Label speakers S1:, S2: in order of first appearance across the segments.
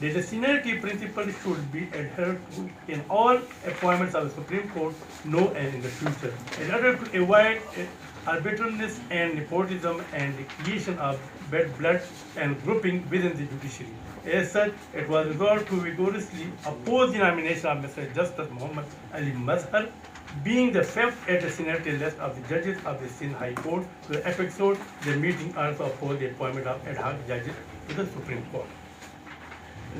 S1: that the seniority principle should be adhered to in all appointments of the Supreme Court now and in the future, in order to avoid arbitrariness and nepotism and the creation of bad blood and grouping within the judiciary. As such, it was resolved to vigorously oppose the nomination of Mr. Justice Muhammad Ali Mazhar, being the fifth at the seniority list of the judges of the Sindh High Court. To the apex court, the meeting also opposed the appointment of ad hoc judges to the Supreme Court.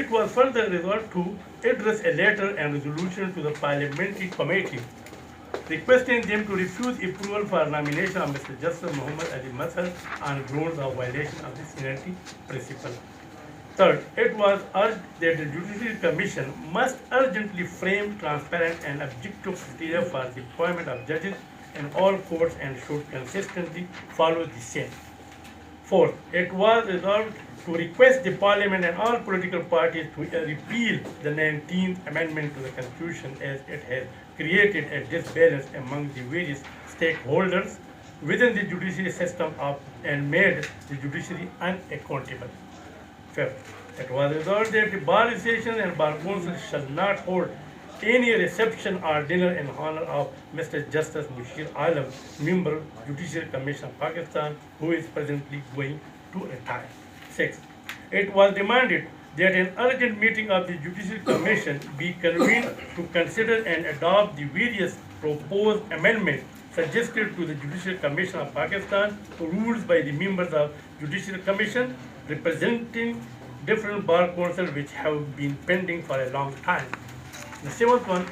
S1: it was further resolved to address a letter and resolution to the parliamentary committee requesting them to refuse approval for nomination of Mr. Justice Muhammad Ali Mazhar on grounds of violation of the seniority principle. Third, it was urged that the Judicial Commission must urgently frame transparent and objective criteria for the appointment of judges in all courts and should consistently follow the same. Fourth, it was resolved to request the Parliament and all political parties to repeal the 19th Amendment to the Constitution, as it has created a disbalance among the various stakeholders within the judiciary system and made the judiciary unaccountable. Fifth, it was resolved that the Bar Association and Bar Council shall not hold any reception or dinner in honor of Mr. Justice Mushir Alam, member Judicial Commission of Pakistan, who is presently going to retire. Sixth, it was demanded that an urgent meeting of the Judicial Commission be convened to consider and adopt the various proposed amendments suggested to the Judicial Commission of Pakistan, rules by the members of Judicial Commission representing different bar councils which have been pending for a long time. The seventh one,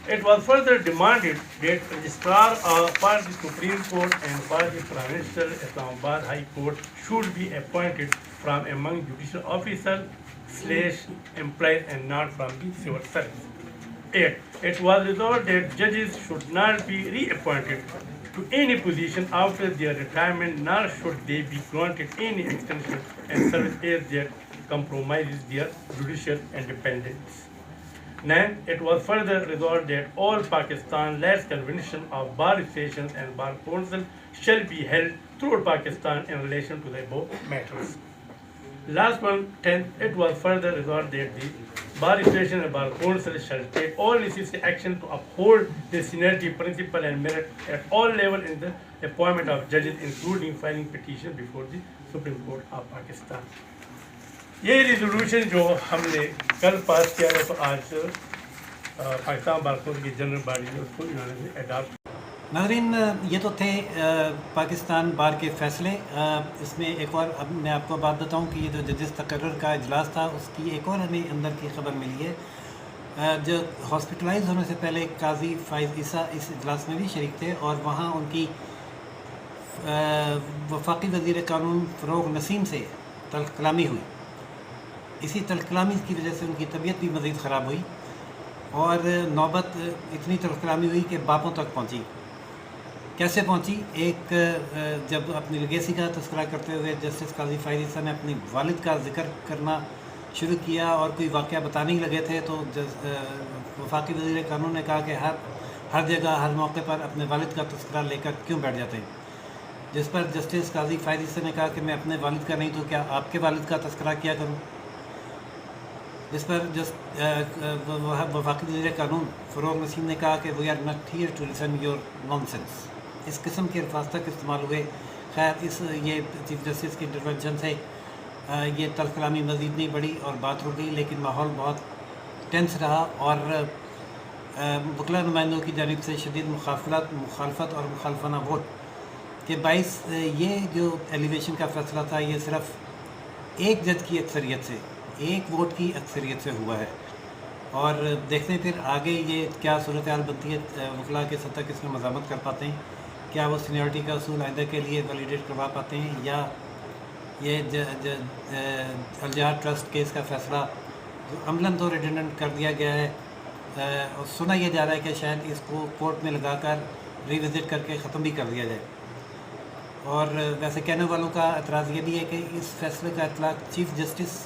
S1: It was further demanded that Registrar for the Supreme Court and for the Provincial Islamabad High Court should be appointed from among judicial officers / employees and not from the civil service. 8. It was resolved that judges should not be reappointed to any position after their retirement, nor should they be granted any extension and service as that compromises their judicial independence. 9. It was further resolved that all Pakistan last convention of bar associations and bar council shall be held throughout Pakistan in relation to the above matters. Last one, 10. It was further resolved that the bar association and bar council shall take all necessary action to uphold the seniority principle and merit at all levels in the appointment of judges, including filing petition before the Supreme Court of Pakistan. یہ resolution جو ہم نے کل پاس کیا ہے تو آج Pakistan bar council کی جنرل باڈی نے اس کو انہوں نے اڈاپٹ.
S2: ناظرین یہ تو تھے پاکستان بار کے فیصلے. اس میں ایک اور اب میں آپ کو بات بتاؤں کہ یہ جو ججز تقرر کا اجلاس تھا اس کی ایک اور ہمیں اندر کی خبر ملی ہے. جو ہاسپٹلائز ہونے سے پہلے قاضی فائز عیسیٰ اس اجلاس میں بھی شریک تھے اور وہاں ان کی وفاقی وزیر قانون فروغ نسیم سے تلخ کلامی ہوئی. اسی تلخ کلامی کی وجہ سے ان کی طبیعت بھی مزید خراب ہوئی اور نوبت اتنی تلخ کلامی ہوئی کہ باپوں تک پہنچی. کیسے پہنچی؟ ایک جب اپنی لیگیسی کا تذکرہ کرتے ہوئے جسٹس قاضی فائز عیسیٰ نے اپنی والد کا ذکر کرنا شروع کیا اور کوئی واقعہ بتانے ہی لگے تھے تو وفاقی وزیر قانون نے کہا کہ ہر جگہ ہر موقع پر اپنے والد کا تذکرہ لے کر کیوں بیٹھ جاتے ہیں. جس پر جسٹس قاضی فائز عیسیٰ نے کہا کہ میں اپنے والد کا نہیں تو کیا آپ کے والد کا تذکرہ کیا کروں. جس پر وفاقی وزیر قانون فروغ نسیم نے کہا کہ we are not here to listen your nonsense. اس قسم کے الفاظ تک استعمال ہوئے. خیر یہ چیف جسٹس کی انٹروینشن سے یہ تلخ کلامی مزید نہیں بڑھی اور بات ہو گئی، لیکن ماحول بہت ٹینس رہا اور وکلا نمائندوں کی جانب سے شدید مخالفت اور مخالفانہ ووٹ کے باعث یہ جو ایلیویشن کا فیصلہ تھا یہ صرف ایک جج کی اکثریت سے، ایک ووٹ کی اکثریت سے ہوا ہے. اور دیکھتے ہیں پھر آگے یہ کیا صورتحال بنتی ہے. وکلا کے سطح کس میں مزاحمت کر پاتے ہیں، کیا وہ سینیورٹی کا اصول آئندہ کے لیے ویلیڈیٹ کروا پاتے ہیں، یا یہ الجہاد ٹرسٹ کیس کا فیصلہ جو عملاً تو ریڈنڈنٹ کر دیا گیا ہے اور سنا یہ جا رہا ہے کہ شاید اس کو کورٹ میں لگا کر ریوزٹ کر کے ختم بھی کر دیا جائے. اور ویسے کہنے والوں کا اعتراض یہ بھی ہے کہ اس فیصلے کا اطلاق چیف جسٹس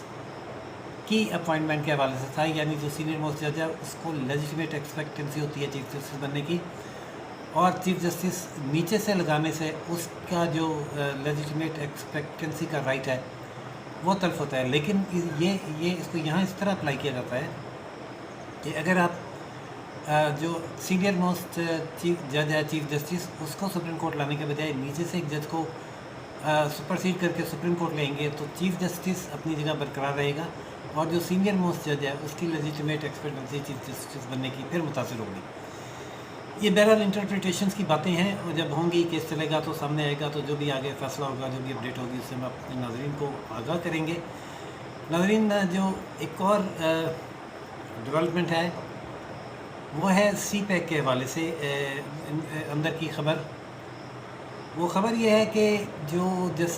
S2: کی اپوائنٹمنٹ کے حوالے سے تھا، یعنی جو سینئر موسٹ جج ہے اس کو لیجیٹمیٹ ایکسپیکٹنسی ہوتی ہے چیف جسٹس بننے کی، اور چیف جسٹس نیچے سے لگانے سے اس کا جو لیجیٹمیٹ ایکسپیکٹنسی کا رائٹ ہے وہ تلف ہوتا ہے. لیکن یہ اس کو یہاں اس طرح اپلائی کیا جاتا ہے کہ اگر آپ جو سینئر موسٹ چیف جج ہے چیف جسٹس اس کو سپریم کورٹ لانے کے بجائے نیچے سے ایک جج کو سپرسیڈ کر کے سپریم کورٹ لیں گے تو چیف جسٹس اپنی جگہ برقرار رہے گا اور جو سینئر موسٹ جج ہے اس کی لیجیٹمیٹ ایکسپیکٹنسی چیف جسٹس بننے کی پھر متاثر ہوگی. یہ بہرحال انٹرپریٹیشنس کی باتیں ہیں اور جب ہوں گی کیس چلے گا تو سامنے آئے گا تو جو بھی آگے فیصلہ ہوگا جو بھی اپڈیٹ ہوگی اس سے ہم اپنے ناظرین کو آگاہ کریں گے. ناظرین جو ایک اور ڈیولپمنٹ ہے وہ ہے سی پیک کے حوالے سے اندر کی خبر. وہ خبر یہ ہے کہ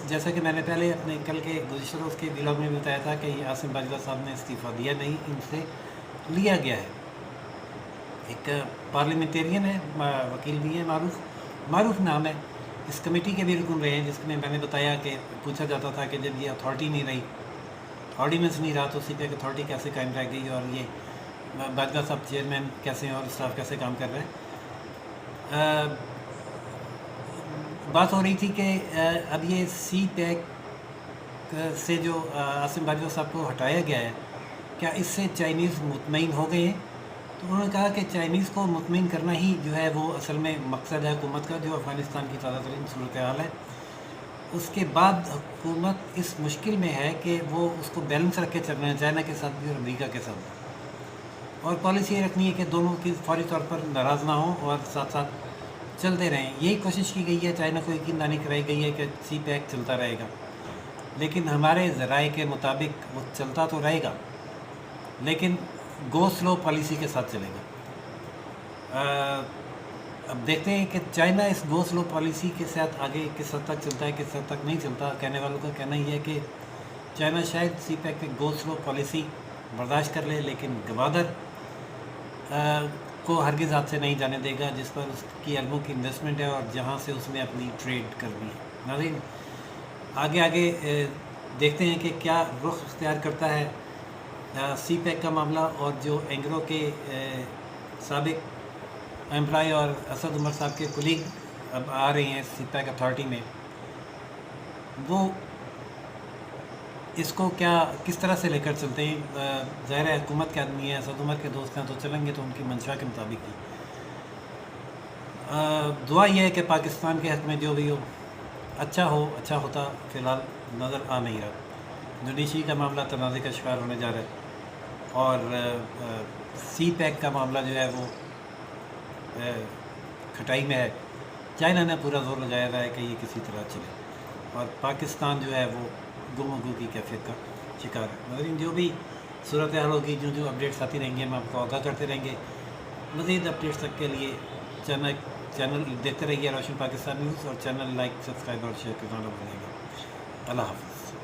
S2: جیسا کہ میں نے پہلے اپنے کل کے گزشتہ روز کے ولاگ میں بتایا تھا کہ عاصم باجوہ صاحب نے استعفیٰ دیا نہیں، ان سے لیا گیا ہے. ایک پارلیمنٹیرین ہے، وکیل بھی ہیں، معروف نام ہے. اس کمیٹی کے بھی رکن رہے ہیں جس میں نے بتایا کہ پوچھا جاتا تھا کہ جب یہ اتھارٹی نہیں رہی، آرڈیننس نہیں رہا تو سی پیک اتھارٹی کیسے قائم رہ گئی اور یہ باجوہ صاحب چیئرمین کیسے ہیں اور اسٹاف کیسے کام کر رہے ہیں. بات ہو رہی تھی کہ اب یہ سی پیک سے جو عاصم باجوہ صاحب کو ہٹایا گیا ہے کیا اس سے چائنیز مطمئن ہو گئے ہیں؟ تو انہوں نے کہا کہ چائنیز کو مطمئن کرنا ہی جو ہے وہ اصل میں مقصد ہے حکومت کا، جو افغانستان کی تازہ ترین صورتحال ہے. اس کے بعد حکومت اس مشکل میں ہے کہ وہ اس کو بیلنس رکھ کے چلنا ہے، چائنا کے ساتھ بھی اور امریکہ کے ساتھ بھی. اور پالیسی یہ رکھنی ہے کہ دونوں کی فوری طور پر ناراض نہ ہوں اور ساتھ ساتھ چلتے رہیں. یہی کوشش کی گئی ہے، چائنا کو یقین دہانی کرائی گئی ہے کہ سی پیک چلتا رہے گا، لیکن ہمارے ذرائع کے مطابق وہ چلتا تو رہے گا لیکن گو سلو پالیسی کے ساتھ چلے گا. اب دیکھتے ہیں کہ چائنا اس گو سلو پالیسی کے ساتھ آگے کس حد تک چلتا ہے، کس حد تک نہیں چلتا. کہنے والوں کا کہنا یہ ہے کہ چائنا شاید سی پیک میں گو سلو پالیسی برداشت کر لے، لیکن گوادر کو ہرگز ہاتھ سے نہیں جانے دے گا، جس پر اس کی اربوں کی انویسٹمنٹ ہے اور جہاں سے اس نے اپنی ٹریڈ کرنی ہے. ناظرین، آگے دیکھتے ہیں کہ کیا رخ اختیار کرتا ہے سی پیک کا معاملہ، اور جو اینگرو کے سابق امپلائی اور اسد عمر صاحب کے کلیگ اب آ رہے ہیں سی پیک اتھارٹی میں، وہ اس کو کس طرح سے لے کر چلتے ہیں. ظاہر ہے حکومت کے آدمی ہیں، اسد عمر کے دوست ہیں، تو چلیں گے تو ان کی منشا کے مطابق ہی. دعا یہ ہے کہ پاکستان کے حق میں جو بھی ہو اچھا ہوتا فی الحال نظر آ نہیں رہا. جوڈیشری کا معاملہ تنازع کا شکار ہونے جا رہا ہے، اور سی پیک کا معاملہ جو ہے وہ کھٹائی میں ہے. چائنا نے پورا زور لگایا ہوا ہے کہ یہ کسی طرح چلے، اور پاکستان جو ہے وہ گم و گو کی کیفیت کا شکار ہے. مگر جو بھی صورتحال ہوگی، جو اپڈیٹس آتی رہیں گے، ہم آپ کو آگاہ کرتے رہیں گے. مزید اپڈیٹس تک کے لیے چینل دیکھتے رہیے روشن پاکستان نیوز، اور چینل لائک، سبسکرائب اور شیئر کرنا نہ بھولیے گا. اللہ حافظ.